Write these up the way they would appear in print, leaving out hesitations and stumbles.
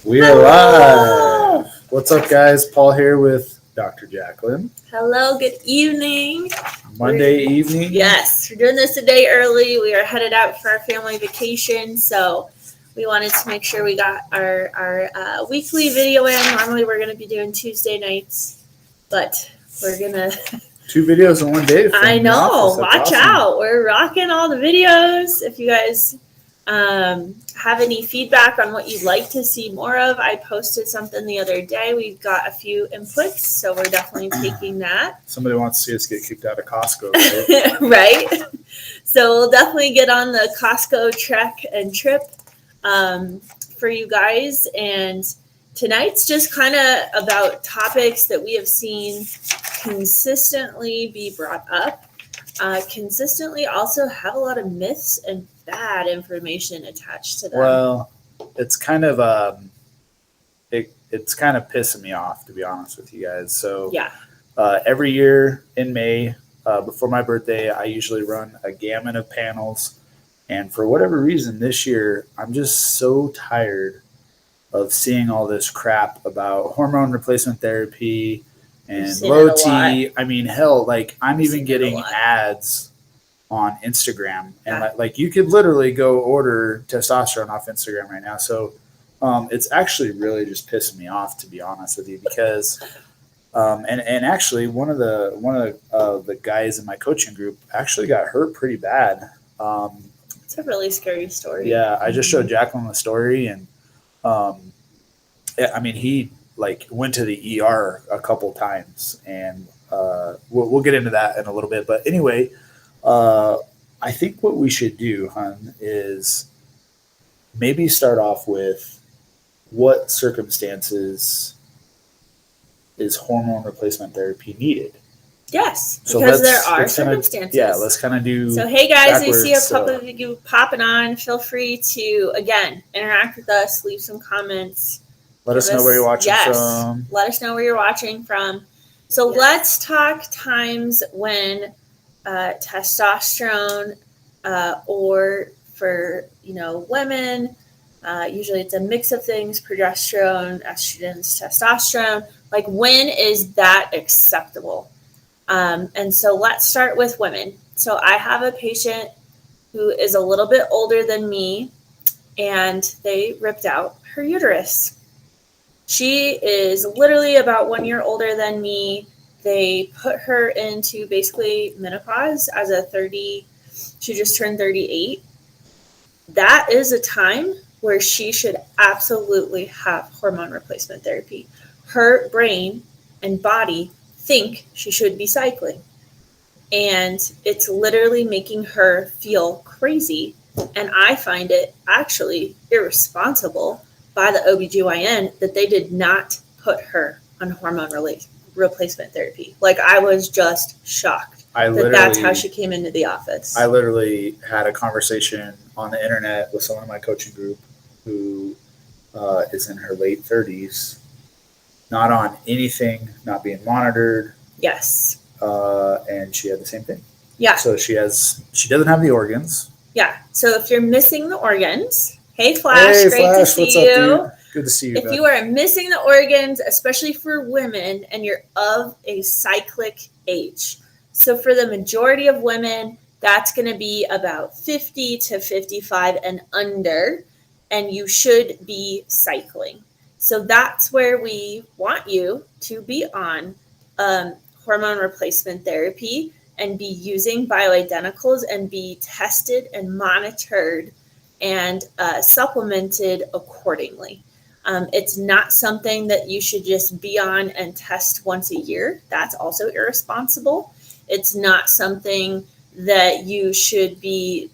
We are live. What's up, guys? Paul here with Dr. Jacqueline. Hello, good evening. Monday evening. Yes, we're doing this a day early. We are headed out for our family vacation, so we wanted to make sure we got our weekly video in. Normally, we're going to be doing Tuesday nights, but we're going to... 2 videos in one day. I know. awesome. Watch out. We're rocking all the videos. If you guys have any feedback on what you'd like to see more of, I posted something the other day. We've got a few inputs, so we're definitely taking that. Somebody wants to see us get kicked out of Costco, right? Right. So we'll definitely get on the Costco trek and trip for you guys. And tonight's just kind of about topics that we have seen consistently be brought up. Consistently also have a lot of myths and bad information attached to them. Well, it's kind of it's kind of pissing me off, to be honest with you guys. So yeah, every year in May, before my birthday, I usually run a gamut of panels, and for whatever reason this year, I'm just so tired of seeing all this crap about hormone replacement therapy and low T. I mean, hell, like I'm even getting ads on Instagram, and like you could literally go order testosterone off Instagram right now. So it's actually really just pissing me off, to be honest with you, because and actually one of the guys in my coaching group actually got hurt pretty bad. It's a really scary story. Yeah, I just showed Jacqueline the story, and I mean, he like went to the ER a couple times, and we'll get into that in a little bit. But anyway, I think what we should do, hon, is maybe start off with what circumstances is hormone replacement therapy needed? Yes, because there are circumstances. Let's kind of do. So, hey guys, you see a couple of you popping on. Feel free to, again, interact with us, leave some comments. Let us know where you're watching from. Let us know where you're watching from. So let's talk times when testosterone or for, women, usually it's a mix of things, progesterone, estrogens, testosterone. Like, when is that acceptable? And so let's start with women. So I have a patient who is a little bit older than me, and they ripped out her uterus. She is literally about 1 year older than me. They put her into basically menopause as she just turned 38. That is a time where she should absolutely have hormone replacement therapy. Her brain and body think she should be cycling. And it's literally making her feel crazy. And I find it actually irresponsible by the OBGYN that they did not put her on hormone replacement therapy. Like, I was just shocked that's how she came into the office. I literally had a conversation on the internet with someone in my coaching group who is in her late 30s, not on anything, not being monitored. Yes. And she had the same thing. Yeah. So she doesn't have the organs. Yeah. So if you're missing the organs, hey Flash, great to see you. Up, good to see you. If you are missing the organs, especially for women, and you're of a cyclic age. So for the majority of women, that's going to be about 50 to 55 and under, and you should be cycling. So that's where we want you to be on hormone replacement therapy and be using bioidenticals and be tested and monitored and supplemented accordingly. It's not something that you should just be on and test once a year. That's also irresponsible. It's not something that you should be,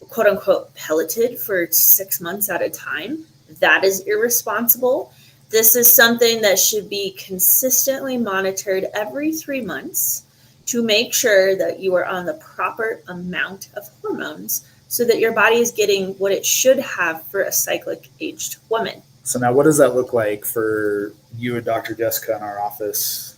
quote unquote, pelleted for 6 months at a time. That is irresponsible. This is something that should be consistently monitored every 3 months to make sure that you are on the proper amount of hormones so that your body is getting what it should have for a cyclic aged woman. So now what does that look like for you and Dr. Jessica in our office?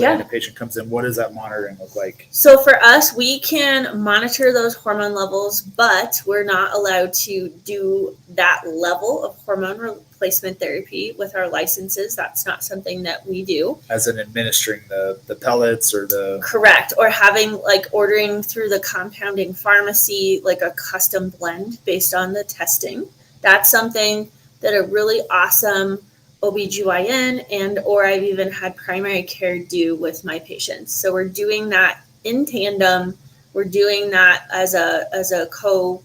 when a patient comes in? What does that monitoring look like? So for us, we can monitor those hormone levels, but we're not allowed to do that level of hormone replacement therapy with our licenses. That's not something that we do. As in administering the pellets or the... Correct. Or having ordering through the compounding pharmacy, like a custom blend based on the testing. That's something that a really awesome OBGYN and or I've even had primary care do with my patients. So we're doing that in tandem. We're doing that as a co-treatment,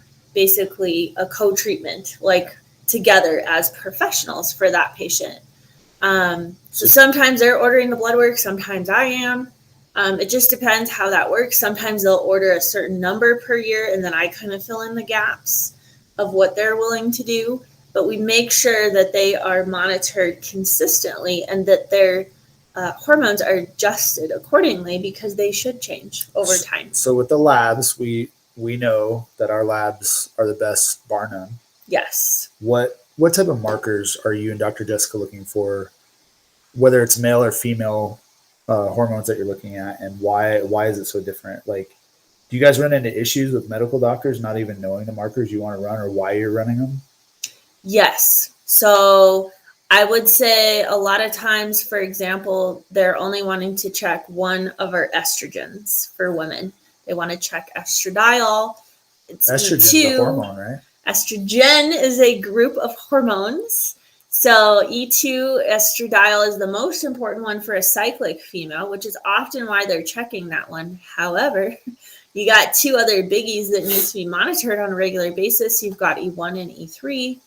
together as professionals for that patient. So sometimes they're ordering the blood work, sometimes I am. It just depends how that works. Sometimes they'll order a certain number per year and then I kind of fill in the gaps of what they're willing to do. But we make sure that they are monitored consistently and that their hormones are adjusted accordingly because they should change over time. So with the labs, we know that our labs are the best, bar none. Yes. What type of markers are you and Dr. Jessica looking for, whether it's male or female hormones that you're looking at, and why is it so different? Do you guys run into issues with medical doctors not even knowing the markers you want to run or why you're running them? Yes. So I would say a lot of times, for example, they're only wanting to check one of our estrogens for women. They want to check estradiol. It's estrogen is a hormone, right? Estrogen is a group of hormones. So E2 estradiol is the most important one for a cyclic female, which is often why they're checking that one. However, you got two other biggies that need to be monitored on a regular basis. You've got E1 and E3.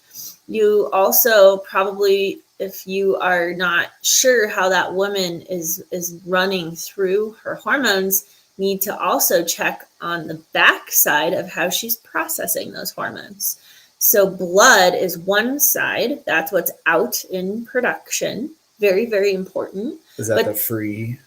You also probably, if you are not sure how that woman is running through her hormones, need to also check on the back side of how she's processing those hormones. So blood is one side. That's what's out in production. Very, very important. Is that the free?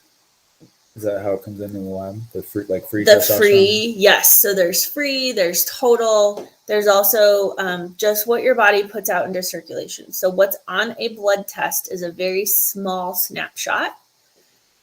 Is that how it comes in the lab? The free, free the testosterone? Free, yes. So there's free, there's total. There's also just what your body puts out into circulation. So what's on a blood test is a very small snapshot.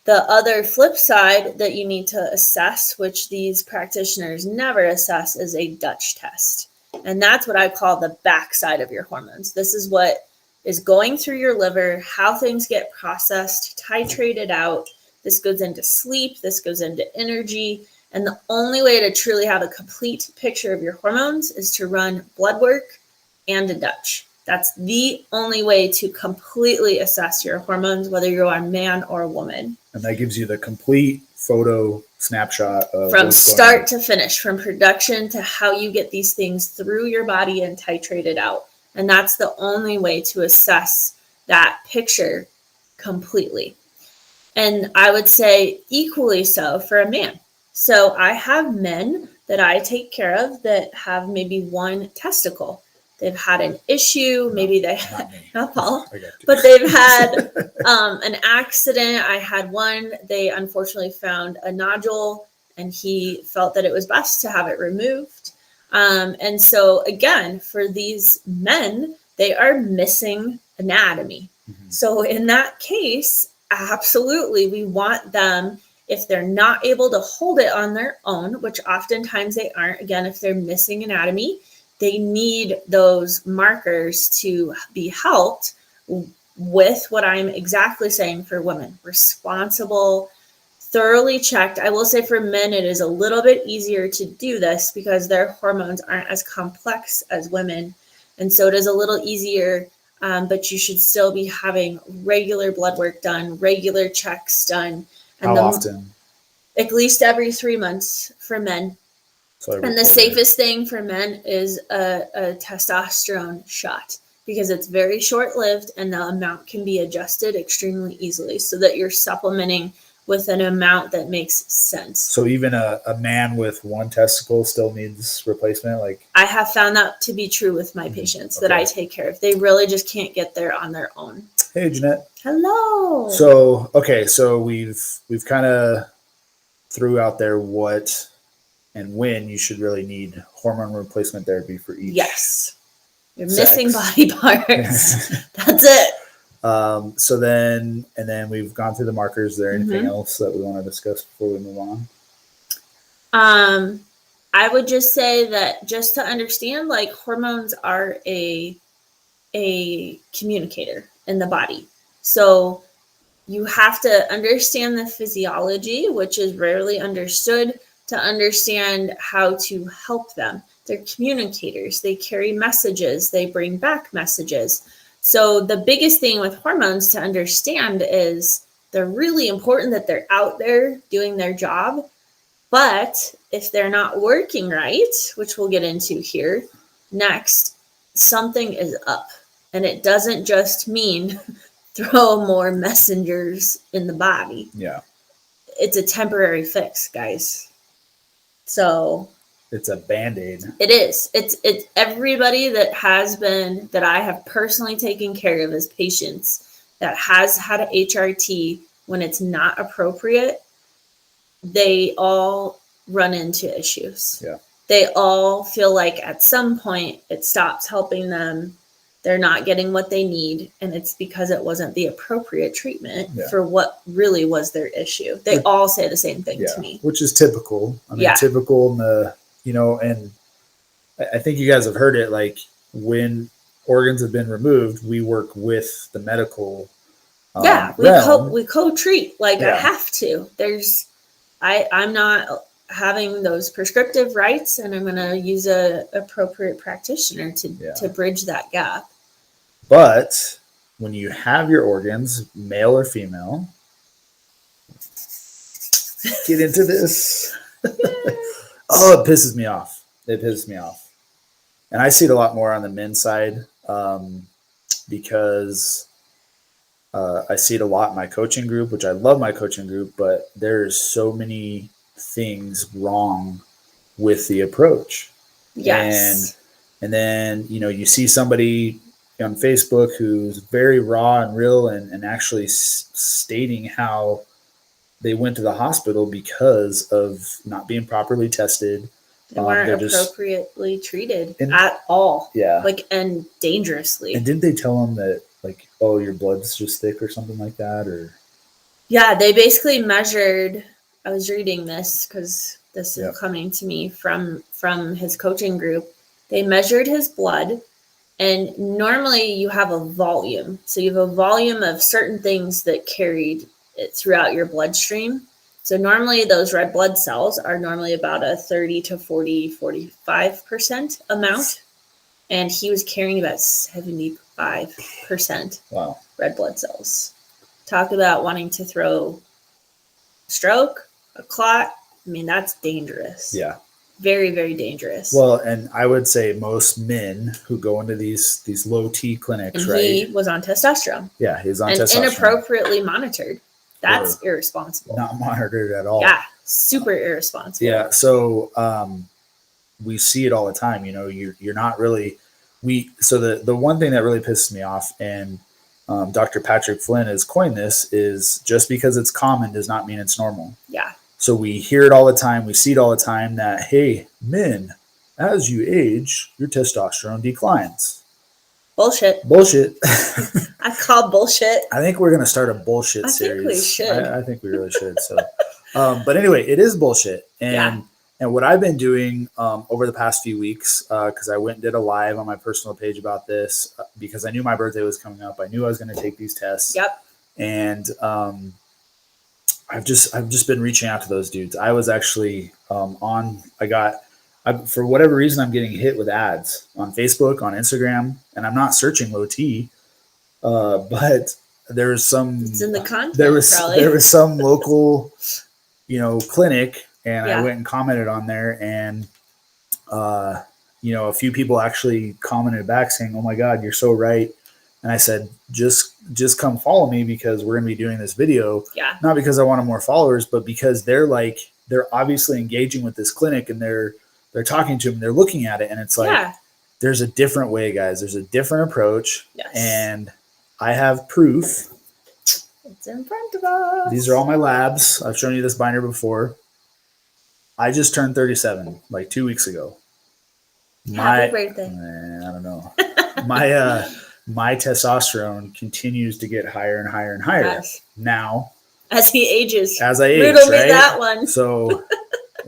The other flip side that you need to assess, which these practitioners never assess, is a Dutch test. And that's what I call the backside of your hormones. This is what is going through your liver, how things get processed, titrated out. This goes into sleep. This goes into energy. And the only way to truly have a complete picture of your hormones is to run blood work and a Dutch. That's the only way to completely assess your hormones, whether you're a man or a woman. And that gives you the complete photo snapshot of from start to finish, from production to how you get these things through your body and titrated out. And that's the only way to assess that picture completely. And I would say equally so for a man. So I have men that I take care of that have maybe one testicle. They've had an issue, maybe they had, not Paul, but they've had an accident. I had one, they unfortunately found a nodule and he felt that it was best to have it removed. And so again, for these men, they are missing anatomy. Mm-hmm. So in that case, absolutely, we want them, if they're not able to hold it on their own, which oftentimes they aren't, again, if they're missing anatomy, they need those markers to be helped with what I'm exactly saying for women. Responsible, thoroughly checked. I will say for men, it is a little bit easier to do this because their hormones aren't as complex as women. And so it is a little easier, but you should still be having regular blood work done, regular checks done. And how often? At least every 3 months for men. And the safest thing for men is a testosterone shot because it's very short-lived and the amount can be adjusted extremely easily so that you're supplementing with an amount that makes sense. So even a man with one testicle still needs replacement? I have found that to be true with my patients that I take care of. They really just can't get there on their own. Hey, Jeanette. Hello. So we've kind of threw out there what and when you should really need hormone replacement therapy for each. Yes. You're sex. missing body parts. That's it. So then we've gone through the markers. Is there anything else that we want to discuss before we move on? I would just say that just to understand, like, hormones are a communicator in the body. So you have to understand the physiology, which is rarely understood, to understand how to help them. They're communicators. They carry messages. They bring back messages. So the biggest thing with hormones to understand is they're really important, that they're out there doing their job. But if they're not working right, which we'll get into here next, something is up. And it doesn't just mean throw more messengers in the body. Yeah. It's a temporary fix, guys. So it's a Band-Aid. It is. It's everybody that I have personally taken care of as patients that has had a HRT when it's not appropriate, they all run into issues. Yeah. They all feel like at some point it stops helping them. They're not getting what they need. And it's because it wasn't the appropriate treatment for what really was their issue. They all say the same thing to me. Which is typical. I mean, typical in the, and I think you guys have heard it, like when organs have been removed, we work with the medical we co-treat. Like I have to. I'm not having those prescriptive rights, and I'm going to use a appropriate practitioner to bridge that gap. But when you have your organs, male or female, get into this. Oh, it pisses me off. And I see it a lot more on the men's side because I see it a lot in my coaching group, which I love my coaching group, but there's so many things wrong with the approach. Yes. And then, you see somebody on Facebook who's very raw and real and actually stating how they went to the hospital because of not being properly tested. They weren't appropriately treated at all. Yeah. And dangerously. And didn't they tell them that, like, oh, your blood's just thick or something like that? Or yeah, they basically measured. I was reading this because this is coming to me from his coaching group. They measured his blood, and normally you have a volume. So you have a volume of certain things that carried it throughout your bloodstream. So normally those red blood cells are normally about a 30 to 45% amount. And he was carrying about 75% red blood cells. Talk about wanting to throw a stroke, a clot. I mean, that's dangerous. Yeah. Very, very dangerous. Well, and I would say most men who go into these low T clinics, and he was on testosterone. Yeah, he's on testosterone. And inappropriately monitored. That's irresponsible. Not monitored at all. Yeah, super irresponsible. Yeah, so we see it all the time. You're not really So the one thing that really pisses me off, and Dr. Patrick Flynn has coined this, is just because it's common does not mean it's normal. Yeah. So we hear it all the time. We see it all the time that, hey, men, as you age, your testosterone declines. Bullshit. I call bullshit. I think we're going to start a bullshit series. I think we should. I think we really should. So, but anyway, it is bullshit. And what I've been doing over the past few weeks, because I went and did a live on my personal page about this, because I knew my birthday was coming up. I knew I was going to take these tests. Yep. And I've just been reaching out to those dudes. I was actually for whatever reason, I'm getting hit with ads on Facebook, on Instagram, and I'm not searching low T, but there's some. It's in the content. There was some local, clinic, and I went and commented on there, and a few people actually commented back saying, "Oh my God, you're so right." And I said, just come follow me because we're going to be doing this video. Yeah. Not because I wanted more followers, but because they're obviously engaging with this clinic, and they're talking to them, they're looking at it, and it's like, there's a different way, guys. There's a different approach. Yes. And I have proof. It's in front of us. These are all my labs. I've shown you this binder before. I just turned 37 like 2 weeks ago. Happy birthday. I don't know. my testosterone continues to get higher and higher and higher. Yes. Now, as he ages. As I age, Riddle me right? that one. So,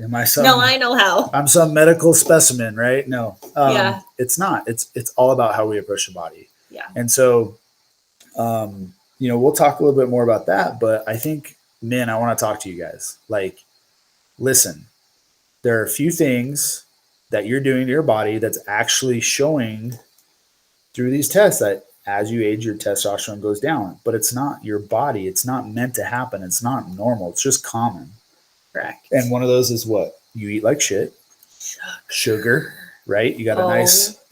am I some? No, I know how. I'm some medical specimen, right? No, Yeah. It's not. It's all about how we approach the body. Yeah. And so, we'll talk a little bit more about that. But I think, men, I want to talk to you guys. Like, listen, there are a few things that you're doing to your body that's actually showing through these tests that as you age, your testosterone goes down. But it's not your body. It's not meant to happen. It's not normal. It's just common. Correct. And one of those is what? You eat like shit. Sugar, right? You got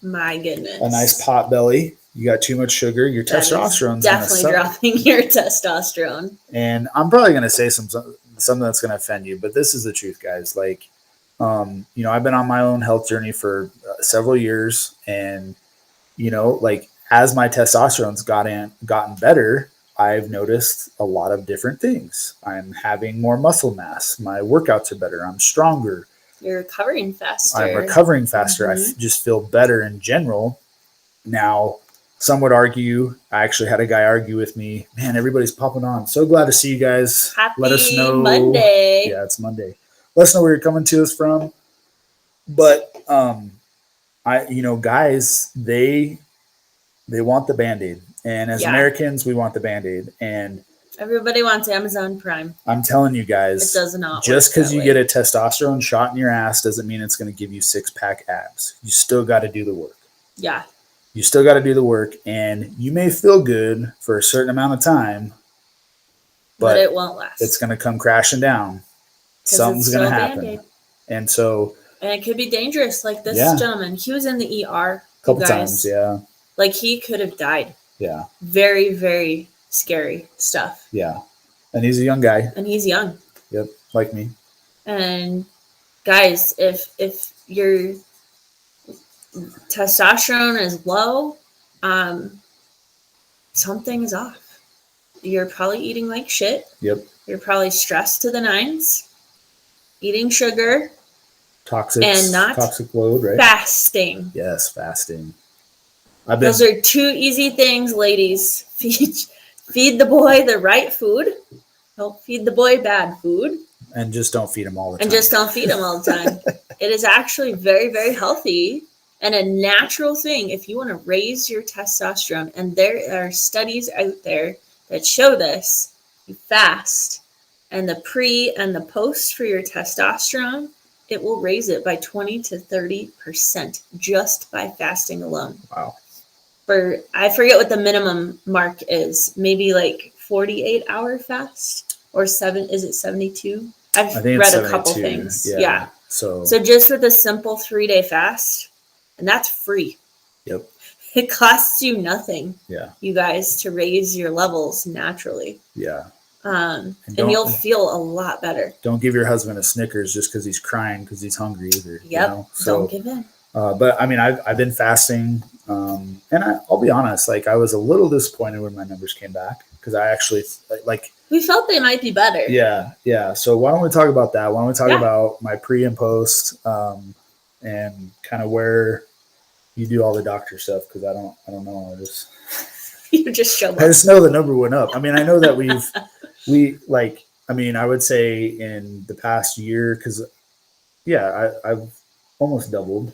my goodness. A nice pot belly. You got too much sugar. Your testosterone's definitely dropping your testosterone. And I'm probably going to say something that's going to offend you, but this is the truth, guys. Like, I've been on my own health journey for several years, and like as my testosterone's gotten better, I've noticed a lot of different things. I'm having more muscle mass. My workouts are better. I'm stronger. You're recovering faster. I'm recovering faster. Mm-hmm. I just feel better in general. Now, some would argue, I actually had a guy argue with me, man, everybody's popping on. So glad to see you guys. Happy Let us know. Monday. Yeah, it's Monday. Let us know where you're coming to us from. But, guys, they want the Band-Aid. And as Americans, we want the Band-Aid. And everybody wants Amazon Prime. I'm telling you guys, it does not. Just because you get a testosterone shot in your ass doesn't mean it's going to give you 6-pack abs. You still got to do the work. Yeah. You still got to do the work, and you may feel good for a certain amount of time, but it won't last. It's going to come crashing down. Something's going to happen. Band-Aid. And so. And it could be dangerous. Like this gentleman, he was in the ER. A couple times, yeah. Like he could have died. Yeah. Very, very scary stuff. Yeah. And he's a young guy. And he's young. Yep. Like me. And guys, if your testosterone is low, something is off. You're probably eating like shit. Yep. You're probably stressed to the nines, eating sugar. Toxic load, right? Fasting. Yes, fasting. Those are two easy things, ladies. Feed the boy the right food. Don't feed the boy bad food. And just don't feed him all the time. It is actually very, very healthy and a natural thing if you want to raise your testosterone. And there are studies out there that show this. You fast, and the pre and the post for your testosterone, it will raise it by 20 to 30% just by fasting alone. Wow. I forget what the minimum mark is. Maybe like 48-hour fast or is it 72? I've read a couple things. Yeah. So just with a simple 3-day fast, and that's free. Yep. It costs you nothing. Yeah. You guys to raise your levels naturally. Yeah. And you'll feel a lot better. Don't give your husband a Snickers just because he's crying because he's hungry either. Yep. So, don't give in. But I mean, I've been fasting, and I'll be honest. Like I was a little disappointed when my numbers came back because I actually we felt they might be better. Yeah. So why don't we talk about that? Why don't we talk about my pre and post, and kind of where you do all the doctor stuff? Because I don't know. You just show up. I just know the number went up. I mean, I know that I would say in the past year, because I've almost doubled,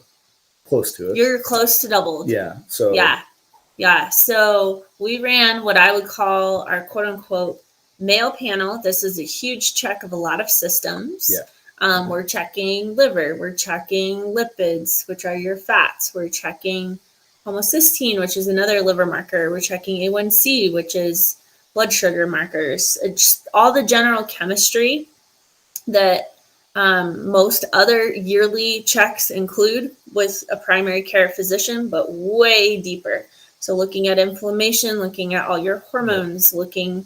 close to it. You're close to doubled. Yeah. So yeah. So we ran what I would call our quote unquote male panel. This is a huge check of a lot of systems. Yeah. We're checking liver. We're checking lipids, which are your fats. We're checking homocysteine, which is another liver marker. We're checking A1C, which is blood sugar markers. It's all the general chemistry that most other yearly checks include with a primary care physician, but way deeper. So looking at inflammation, looking at all your hormones, looking,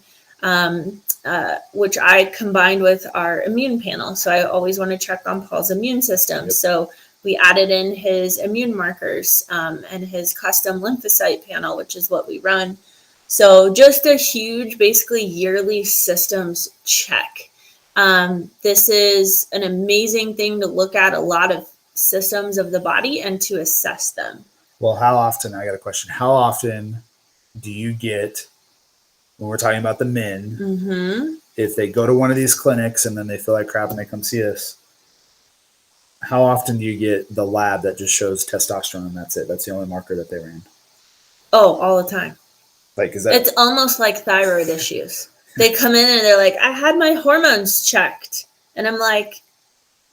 which I combined with our immune panel. So I always want to check on Paul's immune system. Yep. So we added in his immune markers and his custom lymphocyte panel, which is what we run. So just a huge, basically yearly systems check. This is an amazing thing to look at a lot of systems of the body and to assess them. Well, how often, I got a question. How often do you get when we're talking about the men? Mm-hmm. If they go to one of these clinics and then they feel like crap and they come see us, how often do you get the lab that just shows testosterone and that's it? That's the only marker that they ran. Oh, all the time. Like, is that? It's almost like thyroid issues. They come in and they're like, I had my hormones checked. And I'm like,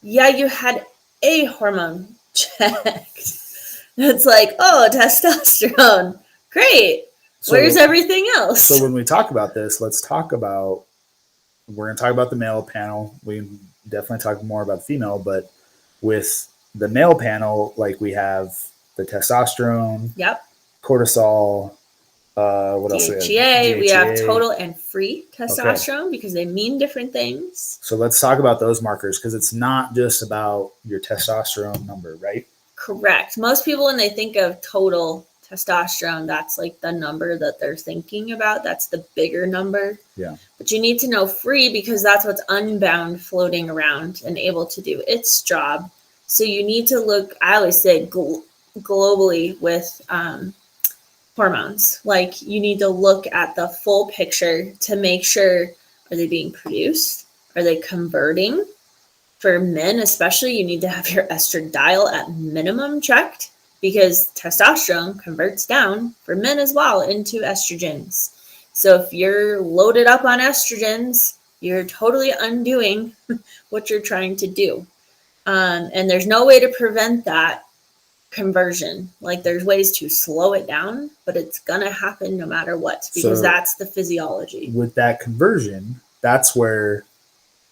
yeah, you had a hormone checked. It's like, oh, testosterone. Great. So, where's everything else? So when we talk about this, let's talk about, we're going to talk about the male panel. We definitely talk more about female, but with the male panel, like we have the testosterone, Yep. cortisol, what else? DHEA. We have total and free testosterone because they mean different things. So let's talk about those markers because it's not just about your testosterone number, right? Correct. Most people, when they think of total testosterone, that's like the number that they're thinking about. That's the bigger number. Yeah. But you need to know free because that's what's unbound floating around and able to do its job. So you need to look, I always say globally with hormones. Like you need to look at the full picture to make sure, are they being produced? Are they converting? For men especially, you need to have your estradiol at minimum checked because testosterone converts down for men as well into estrogens. So if you're loaded up on estrogens, you're totally undoing what you're trying to do. And there's no way to prevent that conversion. Like there's ways to slow it down, but it's going to happen no matter what because that's the physiology. With that conversion, that's where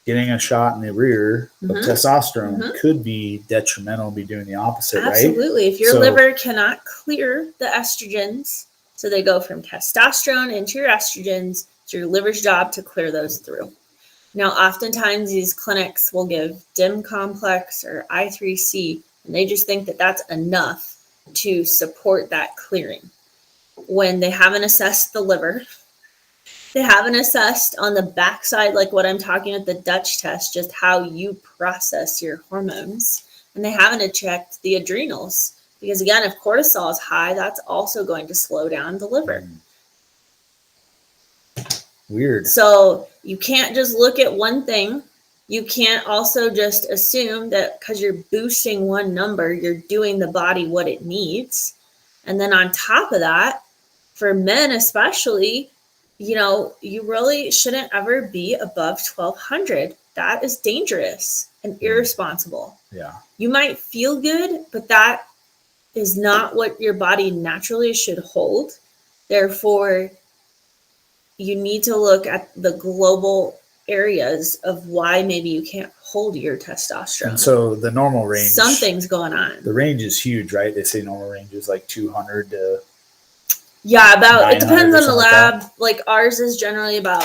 getting a shot in the rear of testosterone could be detrimental, be doing the opposite, right? Absolutely. If your liver cannot clear the estrogens, so they go from testosterone into your estrogens, it's your liver's job to clear those through. Now, oftentimes these clinics will give DIM complex or I3C, and they just think that that's enough to support that clearing. When they haven't assessed the liver, they haven't assessed on the backside, like what I'm talking at the Dutch test, just how you process your hormones. And they haven't checked the adrenals. Because again, if cortisol is high, that's also going to slow down the liver. Weird. So you can't just look at one thing. You can't also just assume that because you're boosting one number, you're doing the body what it needs. And then on top of that, for men especially, you know, you really shouldn't ever be above 1200. That is dangerous and irresponsible. Yeah. You might feel good, but that is not what your body naturally should hold. Therefore, you need to look at the global areas of why maybe you can't hold your testosterone. And so the normal range, something's going on. The range is huge, right? They say normal range is like 200 to about, it depends on the lab. Like ours is generally about,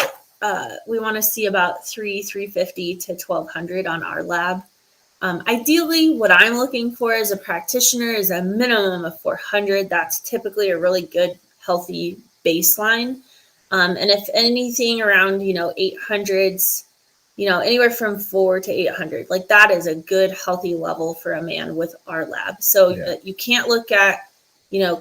we want to see about 350 to 1200 on our lab. Ideally, what I'm looking for as a practitioner is a minimum of 400. That's typically a really good, healthy baseline. And if anything around, 800s, anywhere from 4 to 800, like that is a good, healthy level for a man with our lab. So you can't look at,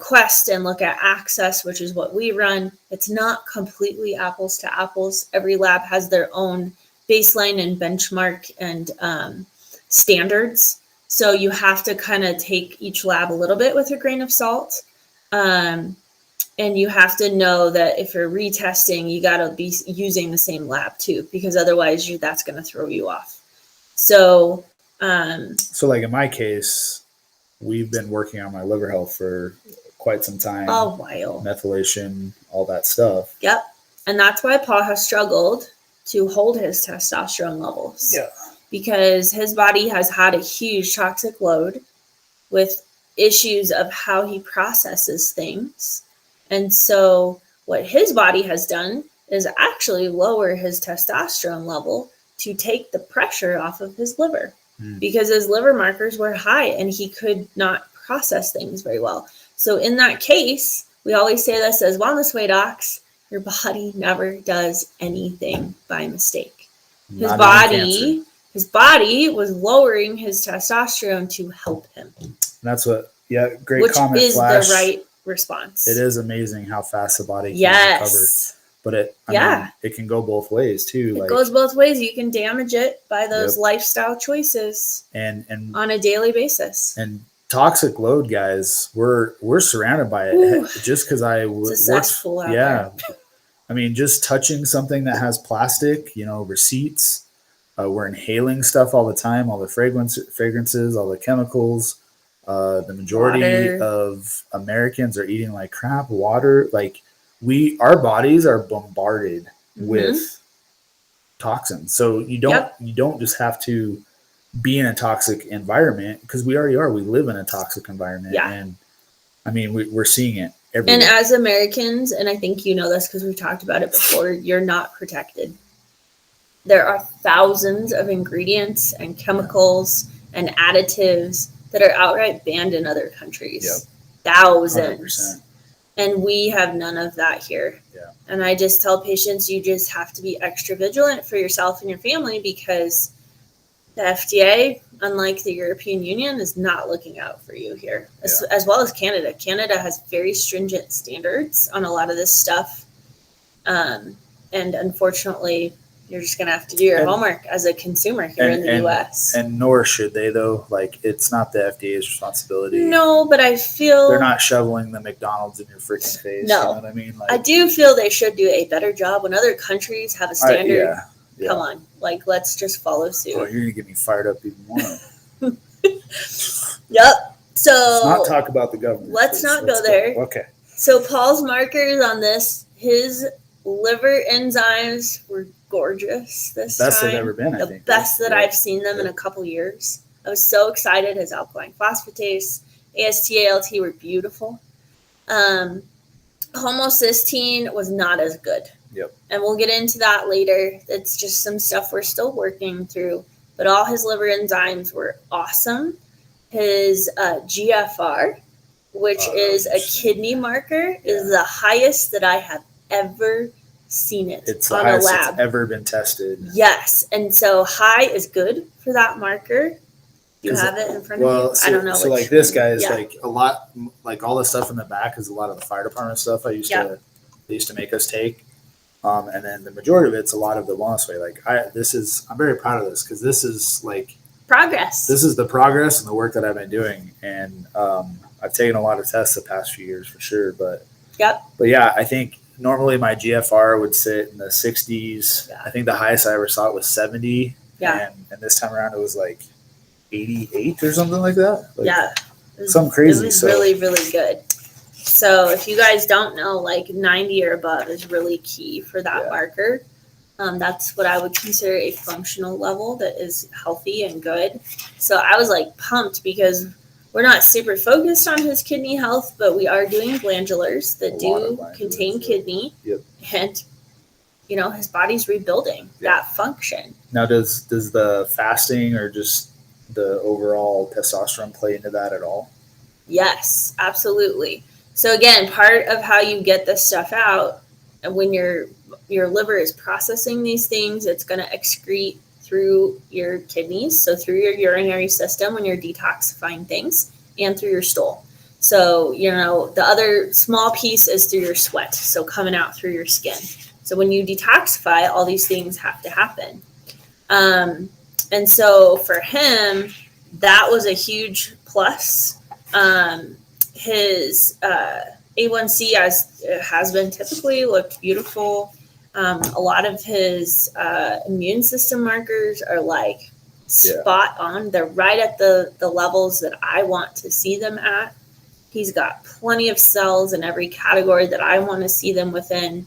Quest and look at Access, which is what we run. It's not completely apples to apples. Every lab has their own baseline and benchmark and standards. So you have to kind of take each lab a little bit with a grain of salt. And you have to know that if you're retesting, you got to be using the same lab too, because otherwise that's going to throw you off. So like in my case, we've been working on my liver health for quite some time. A while. Methylation, all that stuff. Yep. And that's why Paul has struggled to hold his testosterone levels. Yeah. Because his body has had a huge toxic load with issues of how he processes things. And so what his body has done is actually lower his testosterone level to take the pressure off of his liver because his liver markers were high and he could not process things very well. So in that case, we always say this as wellness way docs, your body never does anything by mistake. His body was lowering his testosterone to help him. That's what, great which comment. Which is Flash. the right response. It is amazing how fast the body can recover. But I mean, it can go both ways too. It goes both ways. You can damage it by those lifestyle choices and on a daily basis. And toxic load, guys, we're surrounded by it. Ooh, just because it's a cesspool out there. I mean, just touching something that has plastic, receipts. We're inhaling stuff all the time, all the fragrances, all the chemicals. The majority of Americans are eating like crap. Water, like our bodies are bombarded with toxins. So you don't just have to be in a toxic environment, because we already are. We live in a toxic environment, and I mean we're seeing it everywhere. And as Americans, and I think you know this because we've talked about it before, you're not protected. There are thousands of ingredients and chemicals and additives that are outright banned in other countries. Thousands. 100%. And we have none of that here. And I just tell patients, you just have to be extra vigilant for yourself and your family, because the FDA, unlike the European Union, is not looking out for you here, as well as Canada. Canada has very stringent standards on a lot of this stuff. And unfortunately, you're just going to have to do your homework as a consumer here in the U.S. And nor should they, though. Like, it's not the FDA's responsibility. No, but I feel they're not shoveling the McDonald's in your freaking face. No. You know what I mean? Like, I do feel they should do a better job when other countries have a standard. Come on, like, let's just follow suit. Oh, you're gonna get me fired up even more. Yep. So let's not talk about the government. Let's not go there. Okay. So Paul's markers on this, his liver enzymes were gorgeous this time. Best they've ever been, I think. The best that I've seen them in a couple years. I was so excited. His alkaline phosphatase, AST, ALT were beautiful. Homocysteine was not as good. Yep. And we'll get into that later. It's just some stuff we're still working through. But all his liver enzymes were awesome. His GFR, which is a kidney marker, is the highest that I have ever seen it it's the on highest a lab. It's ever been tested. Yes. And so high is good for that marker. You have it in front of you? I don't know. So like this guy is like a lot, like all the stuff in the back is a lot of the fire department stuff they used to make us take. And then the majority of it's a lot of the wellness way. Like I'm very proud of this, because this is like progress. This is the progress and the work that I've been doing. And I've taken a lot of tests the past few years for sure. But yeah, I think normally my GFR would sit in the 60s. I think the highest I ever saw it was 70. And this time around it was like 88 or something like that. Like, something crazy. It was really, really good. So if you guys don't know, like 90 or above is really key for that marker. That's what I would consider a functional level that is healthy and good. So I was like pumped, because we're not super focused on his kidney health, but we are doing glandulars that do contain kidney. And, his body's rebuilding that function. Now, does the fasting or just the overall testosterone play into that at all? Yes, absolutely. So again, part of how you get this stuff out, and when your liver is processing these things, it's going to excrete through your kidneys, so through your urinary system when you're detoxifying things, and through your stool. So, the other small piece is through your sweat, so coming out through your skin. So when you detoxify, all these things have to happen. And so for him, that was a huge plus. His A1C, as it has been typically, looked beautiful. A lot of his immune system markers are like spot on. They're right at the levels that I want to see them at. He's got plenty of cells in every category that I want to see them within.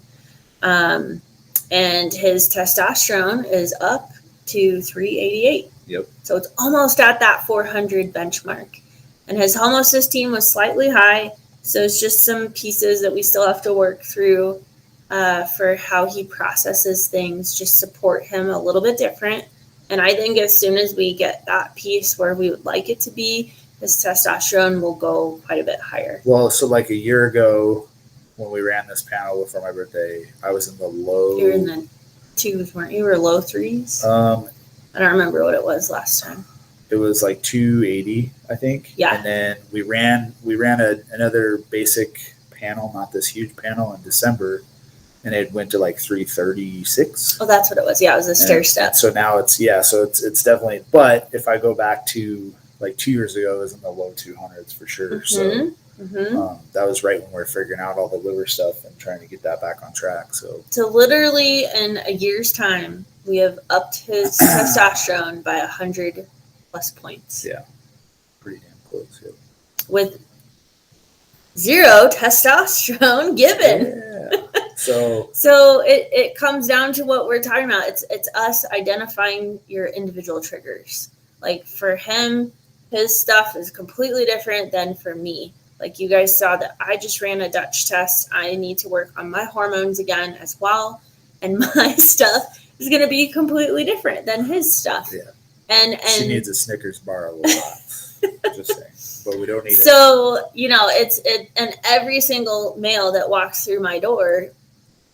And his testosterone is up to 388. Yep. So it's almost at that 400 benchmark. And his homocysteine was slightly high. So it's just some pieces that we still have to work through for how he processes things, just support him a little bit different. And I think as soon as we get that piece where we would like it to be, his testosterone will go quite a bit higher. Well, so like a year ago when we ran this panel before my birthday, I was in the low... You were in the twos, weren't you? You were low threes? I don't remember what it was last time. it was like 280, I think. Yeah. And then we ran another basic panel, not this huge panel, in December, and it went to like 336. Oh, that's what it was. Yeah, it was a stair step. So now it's definitely. But if I go back to like 2 years ago, it was in the low 200s for sure. So that was right when we were figuring out all the liver stuff and trying to get that back on track. So literally in a year's time, we have upped his testosterone by 100 plus points. Yeah, pretty damn close. Yeah. With zero testosterone given. Yeah. So it comes down to what we're talking about. It's us identifying your individual triggers. Like for him, his stuff is completely different than for me. Like you guys saw that I just ran a Dutch test. I need to work on my hormones again as well. And my stuff is going to be completely different than his stuff. Yeah. And she needs a Snickers bar a lot. Just saying. But we don't need it. So, and every single male that walks through my door,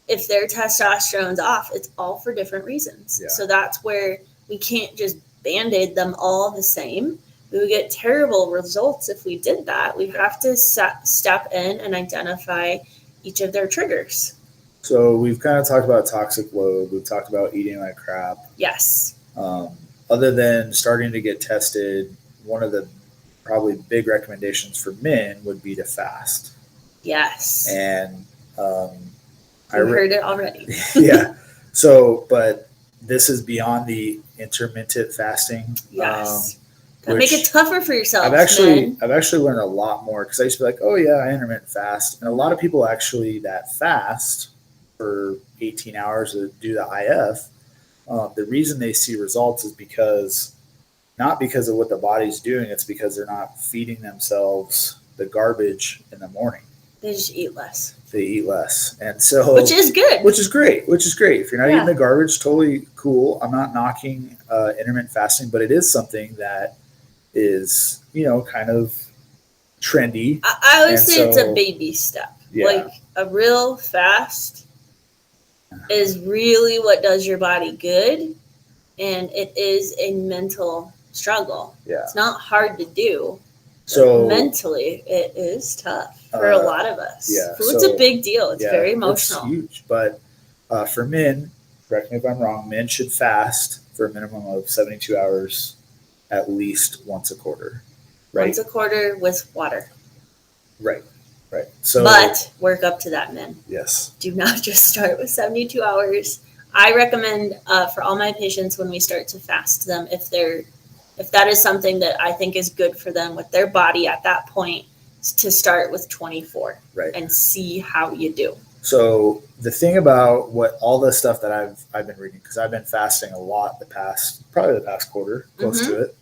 if their testosterone's off, it's all for different reasons. Yeah. So that's where we can't just band-aid them all the same. We would get terrible results if we did that. We have to step in and identify each of their triggers. So we've kind of talked about toxic load. We've talked about eating like crap. Yes. Other than starting to get tested, one of the probably big recommendations for men would be to fast. Yes. And I heard it already. Yeah. So, but this is beyond the intermittent fasting. Yes. Make it tougher for yourself. I've actually learned a lot more because I used to be like, oh yeah, I intermittent fast, and a lot of people actually that fast for 18 hours to do the IF. The reason they see results is not because of what the body's doing. It's because they're not feeding themselves the garbage in the morning. They just eat less. They eat less. And so, which is good. Which is great. If you're not eating the garbage, totally cool. I'm not knocking intermittent fasting, but it is something that is, kind of trendy. I would say it's a baby step. Yeah. Like a real fast is really what does your body good. And it is a mental struggle. Yeah. It's not hard to do. So mentally, it is tough for a lot of us. Yeah. Food's a big deal. It's very emotional. It's huge. But for men, correct me if I'm wrong, men should fast for a minimum of 72 hours at least once a quarter. Right? Once a quarter with water. Right. So, but work up to that, men. Yes. Do not just start with 72 hours. I recommend for all my patients when we start to fast them, if that is something that I think is good for them with their body at that point, to start with 24 and see how you do. So the thing about all the stuff that I've been reading, because I've been fasting a lot probably the past quarter, close to it,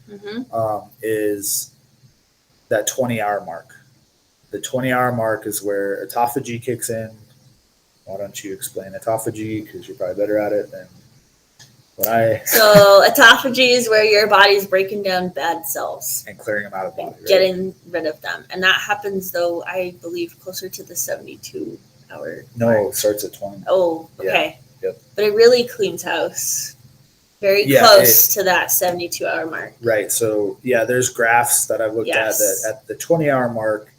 is that 20-hour mark. The 20-hour mark is where autophagy kicks in. Why don't you explain autophagy? Because you're probably better at it than what I. So autophagy is where your body's breaking down bad cells and clearing them out of the body, getting rid of them, and that happens though I believe closer to the 72-hour. No, it starts at 20. Oh, okay. Yeah. Yep. But it really cleans house. Very close to that 72-hour mark. Right. So there's graphs that I've looked at that at the 20-hour mark.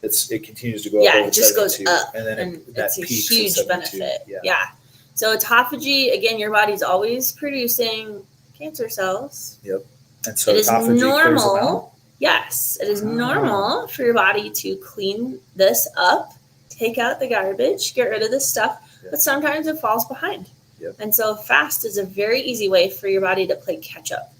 It continues to go up. Yeah, it just goes up, and then it's a huge benefit. Yeah. So autophagy, again, your body's always producing cancer cells. Yep. And so it is normal. Yes, it is normal for your body to clean this up, take out the garbage, get rid of this stuff, but sometimes it falls behind. Yep. And so fast is a very easy way for your body to play catch up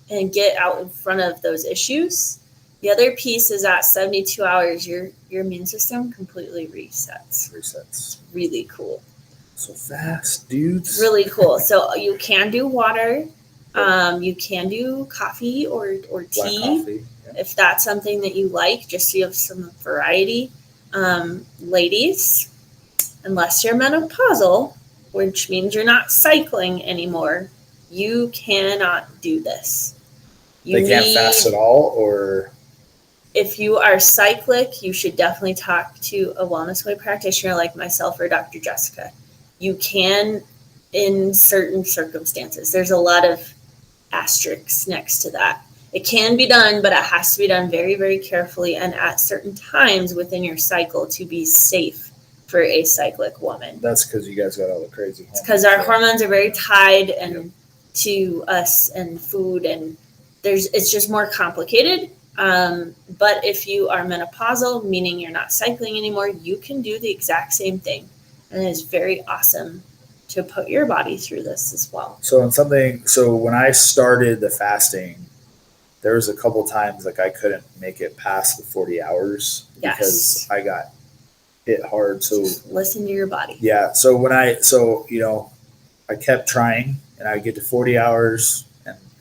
and get out in front of those issues. The other piece is at 72 hours, your immune system completely resets. It's really cool. So fast, dudes. Really cool. So you can do water. You can do coffee or tea. Black coffee, if that's something that you like, just so you have some variety. Ladies, unless you're menopausal, which means you're not cycling anymore, you cannot do this. They can't fast at all, or... If you are cyclic, you should definitely talk to a wellness way practitioner like myself or Dr. Jessica. You can in certain circumstances. There's a lot of asterisks next to that. It can be done, but it has to be done very, very carefully and at certain times within your cycle to be safe for a cyclic woman. That's because you guys got all the crazy hormones. Because our hormones are very tied to us and food, and it's just more complicated. But if you are menopausal, meaning you're not cycling anymore, you can do the exact same thing. And it's very awesome to put your body through this as well. So when I started the fasting, there was a couple times like I couldn't make it past the 40 hours because I got hit hard. So just listen to your body. Yeah. So I kept trying, and I would get to 40 hours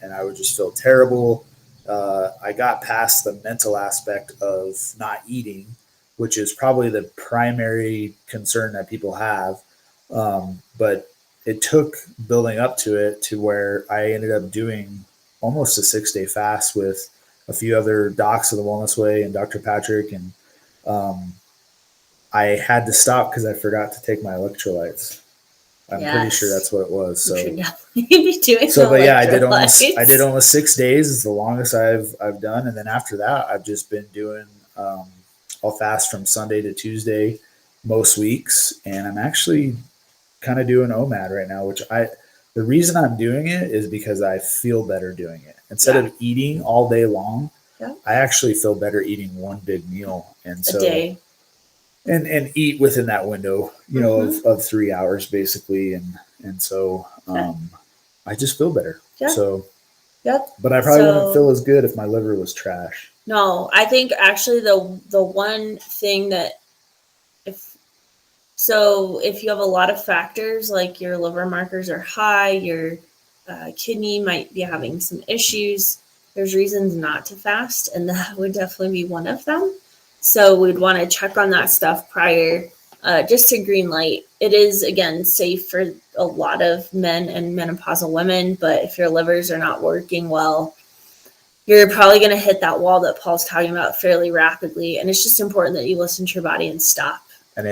and I would just feel terrible. I got past the mental aspect of not eating, which is probably the primary concern that people have. But it took building up to it to where I ended up doing almost a 6-day fast with a few other docs of the Wellness Way and Dr. Patrick. And I had to stop because I forgot to take my electrolytes. I'm pretty sure that's what it was. So you should definitely be doing but yeah, I did almost 6 days. It's the longest I've done. And then after that, I've just been doing, I'll fast from Sunday to Tuesday most weeks. And I'm actually kind of doing OMAD right now, the reason I'm doing it is because I feel better doing it. Instead of eating all day long, I actually feel better eating one big meal a day. And eat within that window, of 3 hours basically. And so I just feel better. Yeah. So, but I probably wouldn't feel as good if my liver was trash. No, I think actually the one thing that if you have a lot of factors, like your liver markers are high, your kidney might be having some issues, there's reasons not to fast. And that would definitely be one of them. So we'd want to check on that stuff prior, just to green light. It is, again, safe for a lot of men and menopausal women, but if your livers are not working well, you're probably going to hit that wall that Paul's talking about fairly rapidly. And it's just important that you listen to your body and stop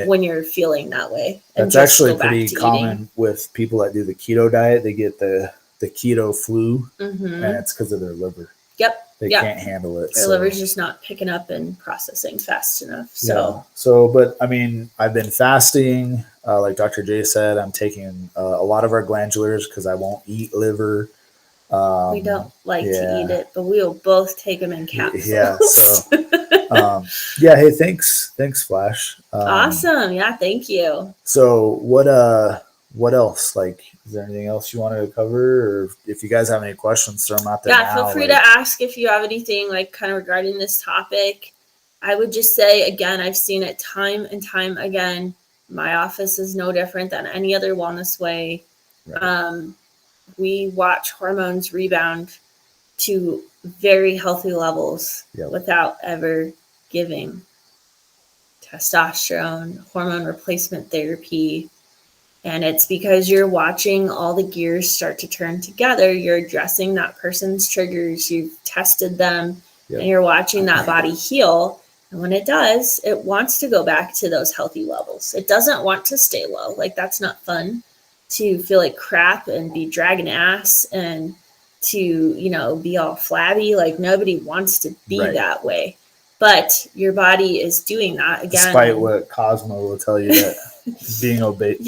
when you're feeling that way. That's actually pretty common with people that do the keto diet. They get the keto flu, and it's because of their liver. Yep. They can't handle it. Their liver's just not picking up and processing fast enough. But I mean, I've been fasting. Like Dr. J said, I'm taking a lot of our glandulars because I won't eat liver. We don't like to eat it, but we will both take them in capsules. Yeah. So, hey, thanks, Flash. Awesome. Yeah. Thank you. So what else? Like, is there anything else you wanted to cover, or if you guys have any questions, throw them out there. Yeah, feel free to ask if you have anything like kind of regarding this topic. I would just say, again, I've seen it time and time again. My office is no different than any other Wellness Way. Right. We watch hormones rebound to very healthy levels without ever giving testosterone, hormone replacement therapy. And it's because you're watching all the gears start to turn together. You're addressing that person's triggers. You've tested them, and you're watching that body heal. And when it does, it wants to go back to those healthy levels. It doesn't want to stay low. Like, that's not fun to feel like crap and be dragging ass and to, be all flabby. Like, nobody wants to be that way. But your body is doing that again. Despite what Cosmo will tell you that being obese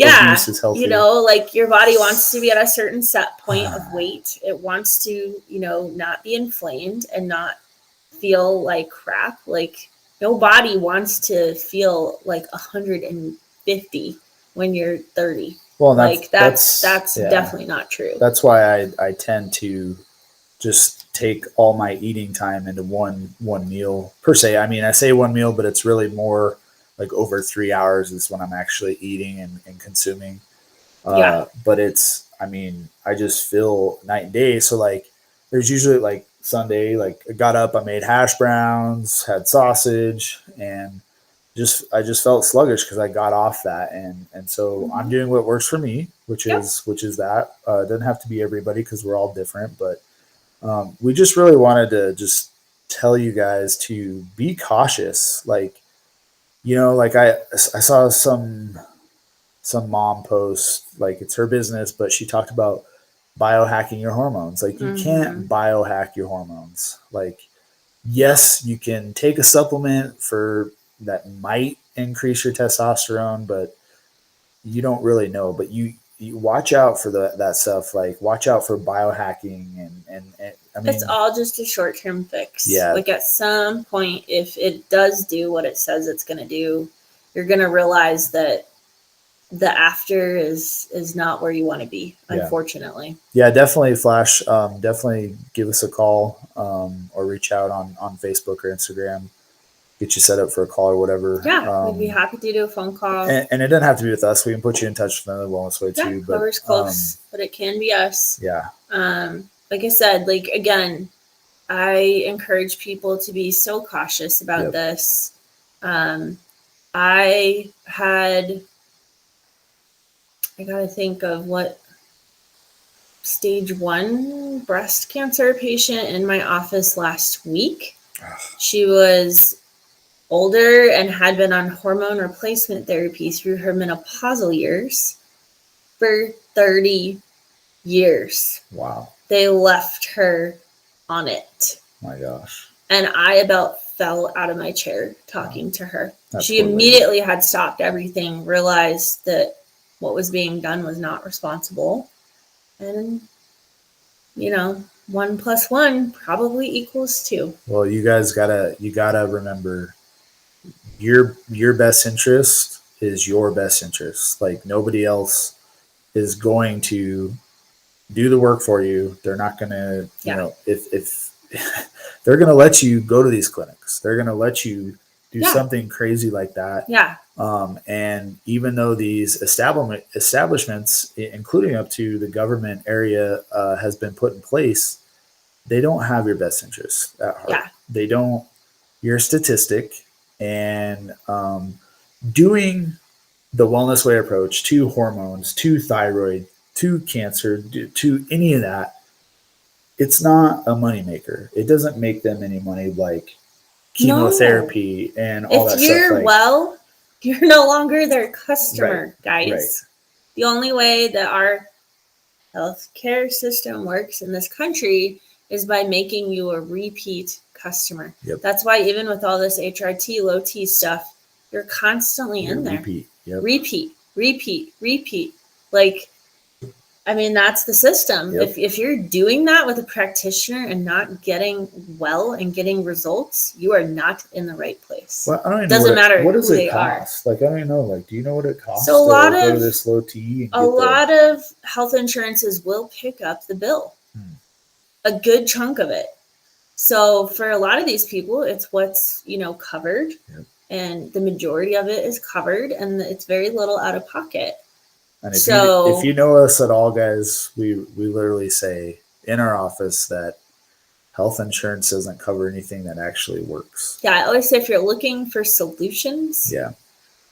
is healthy. Like your body wants to be at a certain set point of weight. It wants to, not be inflamed and not feel like crap. Like, no body wants to feel like 150 when you're 30. Well, that's definitely not true. That's why I tend to just take all my eating time into one meal per se. I mean, I say one meal, but it's really more like over 3 hours is when I'm actually eating and consuming. But I just feel night and day. So like, there's usually like Sunday, like I got up, I made hash browns, had sausage, and I just felt sluggish because I got off that. And so I'm doing what works for me, which is that. It doesn't have to be everybody because we're all different, but we just really wanted to just tell you guys to be cautious. Like, like I saw some mom post, like it's her business, but she talked about biohacking your hormones. Like you can't biohack your hormones. Like, yes, you can take a supplement for that might increase your testosterone, but you don't really know. But you watch out for that stuff. Like watch out for biohacking and I mean, it's all just a short-term fix. Yeah. Like at some point, if it does do what it says it's going to do, you're going to realize that the after is not where you want to be, unfortunately. Yeah, definitely Flash. Definitely give us a call or reach out on Facebook or Instagram. Get you set up for a call or whatever. Yeah, we'd be happy to do a phone call. And it doesn't have to be with us. We can put you in touch with another wellness way too. But whoever's close, but it can be us. Yeah. Like I said, like again, I encourage people to be so cautious about this. I gotta think of what stage 1 breast cancer patient in my office last week. She was older and had been on hormone replacement therapy through her menopausal years for 30 years. Wow. They left her on it. My gosh. And I about fell out of my chair talking to her. She immediately had stopped everything, realized that what was being done was not responsible. And, 1 + 1 probably equals 2. Well, you gotta remember your best interest is your best interest. Like nobody else is going to do the work for you. They're not going to, if they're going to let you go to these clinics, they're going to let you do something crazy like that. Yeah. And even though these establishments, including up to the government area, has been put in place, they don't have your best interests at heart. Yeah. They don't. You're a statistic, and doing the wellness way approach to hormones, to thyroid, to cancer, to any of that, it's not a moneymaker. It doesn't make them any money like chemotherapy and all that stuff. If you're you're no longer their customer, guys. Right. The only way that our healthcare system works in this country is by making you a repeat customer. Yep. That's why even with all this HRT, low T stuff, you're constantly in there. Repeat. Yep. Repeat. Like, I mean, that's the system. Yep. If you're doing that with a practitioner and not getting well and getting results, you are not in the right place. Well, I don't even doesn't know matter what does who it they cost. are. Like, I don't even know. Like, do you know what it costs so to go to this low T? A lot of health insurances will pick up the bill, a good chunk of it. So for a lot of these people, it's what's covered, and the majority of it is covered, and it's very little out of pocket. And if you know us at all, guys, we literally say in our office that health insurance doesn't cover anything that actually works. Yeah, I always say if you're looking for solutions,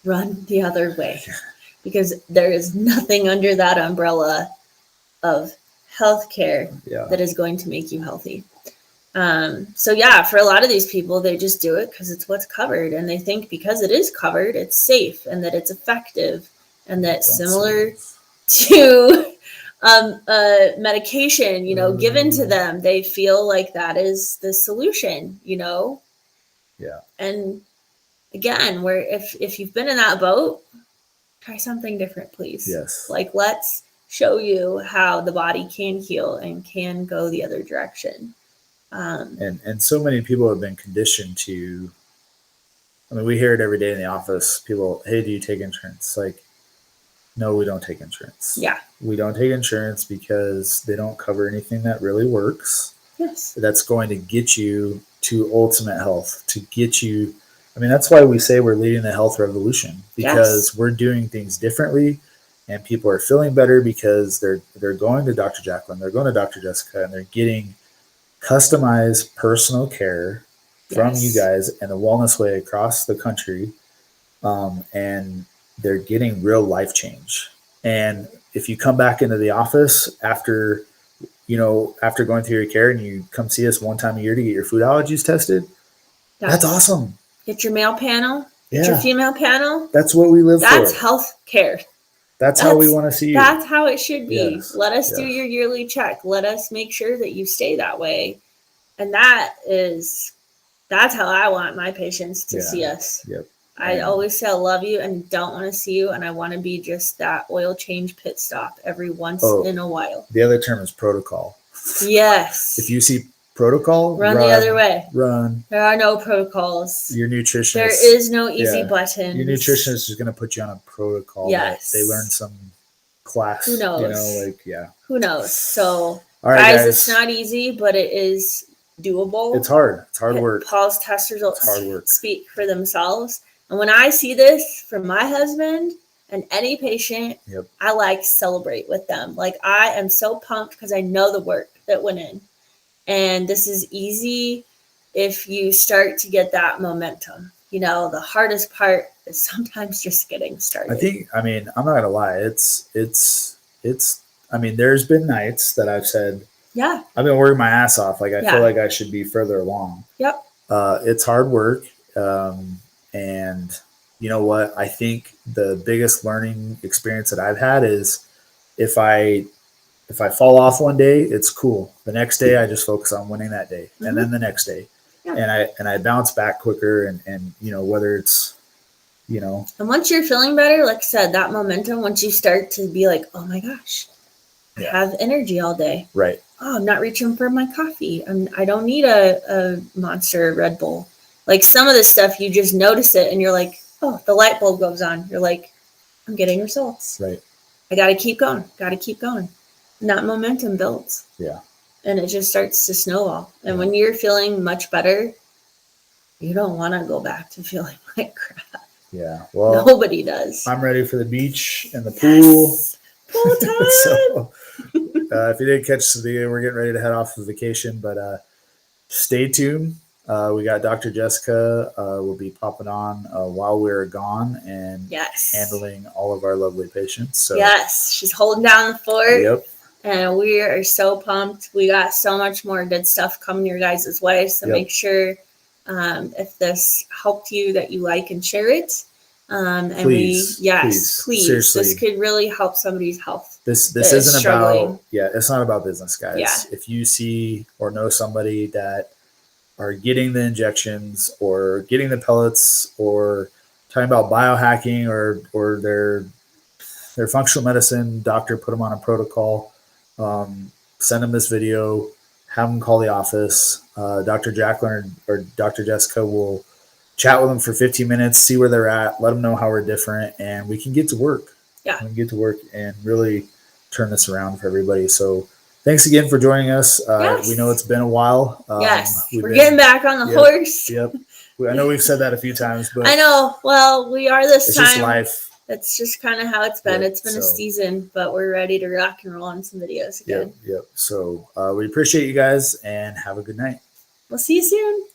run the other way, because there is nothing under that umbrella of healthcare that is going to make you healthy. For a lot of these people, they just do it because it's what's covered, and they think because it is covered, it's safe and that it's effective. And that similar to medication, given to them, they feel like that is the solution, Yeah. And again, where if you've been in that boat, try something different, please. Yes. Like, let's show you how the body can heal and can go the other direction. And so many people have been conditioned to, I mean, we hear it every day in the office. People, hey, do you take insurance? Like, no, we don't take insurance. Yeah. We don't take insurance because they don't cover anything that really works. Yes. That's going to get you to ultimate health, to get you. I mean, that's why we say we're leading the health revolution, because we're doing things differently, and people are feeling better because they're going to Dr. Jacqueline, they're going to Dr. Jessica, and they're getting customized personal care from you guys and the wellness way across the country. And they're getting real life change. And if you come back into the office after going through your care and you come see us one time a year to get your food allergies tested, that's awesome. Get your male panel, get your female panel. That's what we live for. That's health care. That's how we want to see you. That's how it should be. Yes, Let us do yes. your yearly check. Let us make sure that you stay that way. And that's how I want my patients to see us. Yep. I always say I love you and don't want to see you, and I want to be just that oil change pit stop every once in a while. The other term is protocol. Yes. If you see protocol, run the other way. Run. There are no protocols. Your nutritionist. There is no easy button. Your nutritionist is going to put you on a protocol. Yes. They learn some class. Who knows? You know, Who knows? So, all right, guys, it's not easy, but it is doable. It's hard. It's hard work. Paul's test results speak for themselves. And when I see this from my husband and any patient, I celebrate with them. I am so pumped because I know the work that went in. And this is easy if you start to get that momentum. The hardest part is sometimes just getting started. I'm not going to lie. There's been nights that I've said, I've been working my ass off. I feel like I should be further along. Yep. It's hard work. And you know what? I think the biggest learning experience that I've had is if I fall off one day, it's cool. The next day I just focus on winning that day. And then the next day. Yeah. And I bounce back quicker and whether it's, And once you're feeling better, like I said, that momentum, once you start to be like, oh my gosh, I have energy all day. Right. Oh, I'm not reaching for my coffee. I don't need a Monster Red Bull. Some of this stuff, you just notice it and you're like, oh, the light bulb goes on. You're like, I'm getting results. Right. I got to keep going. And that momentum builds. Yeah. And it just starts to snowball. And when you're feeling much better, you don't want to go back to feeling like crap. Yeah. Well, nobody does. I'm ready for the beach and the pool. Pool time. So, if you didn't catch the video, we're getting ready to head off for vacation, but stay tuned. We got Dr. Jessica will be popping on while we're gone and handling all of our lovely patients. So she's holding down the fort. Yep. And we are so pumped. We got so much more good stuff coming your guys' way. So make sure if this helped you that you like and share it. Please. Seriously. This could really help somebody's health. This isn't about it's not about business, guys. Yeah. If you see or know somebody that are getting the injections or getting the pellets or talking about biohacking or their functional medicine doctor put them on a protocol, send them this video, have them call the office. Dr. Jacqueline or Dr. Jessica will chat with them for 15 minutes, see where they're at, let them know how we're different, and we can get to work. Yeah. We can get to work and really turn this around for everybody. So thanks again for joining us. We know it's been a while. We're getting back on the horse. Yep. I know we've said that a few times, but I know. Well, we are this time. It's just life. That's just kind of how it's been. It's been a season, but we're ready to rock and roll on some videos again. Yep. So we appreciate you guys and have a good night. We'll see you soon.